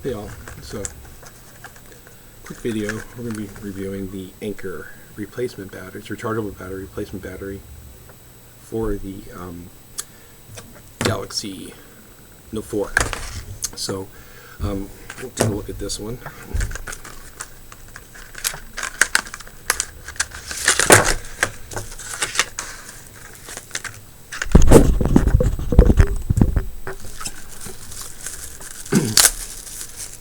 Hey all, so quick video. We're going to be reviewing the Anker replacement batteries, rechargeable battery replacement battery for the Galaxy Note 4. So we'll take a look at this one.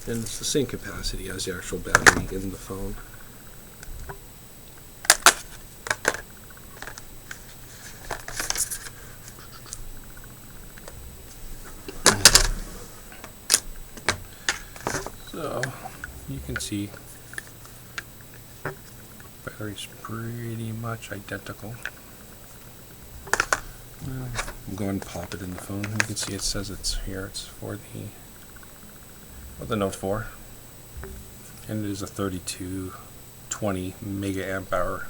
And it's the same capacity as the actual battery in the phone. So you can see battery's pretty much identical. I'm going to pop it in the phone. You can see it says it's here. It's for the Note 4, and it is a 3220 mega amp hour.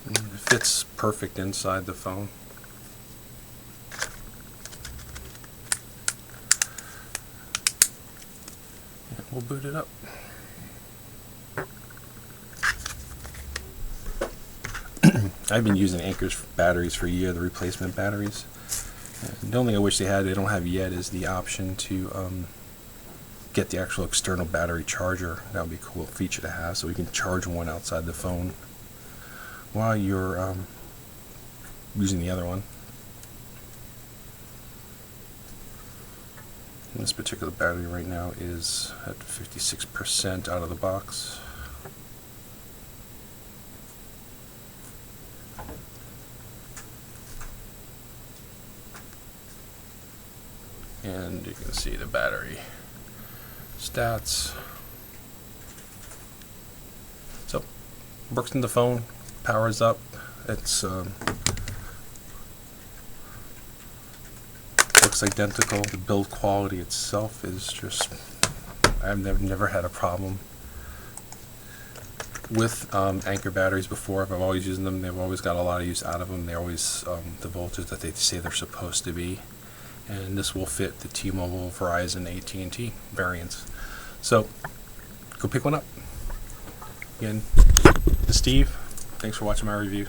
And it fits perfect inside the phone. And we'll boot it up. I've been using Anker's batteries for a year, the replacement batteries. And the only thing I wish they don't have yet, is the option to get the actual external battery charger. That would be a cool feature to have, so we can charge one outside the phone while you're using the other one. And this particular battery right now is at 56% out of the box. And you can see the battery stats. So, works in the phone, powers up. It's looks identical. The build quality itself is just, I've never had a problem with Anker batteries before. I've always used them. They've always got a lot of use out of them. They're always the voltage that they say they're supposed to be. And this will fit the Tmobile, Verizon, ATT variants. So, go pick one up. Again, this is Steve. Thanks for watching my review.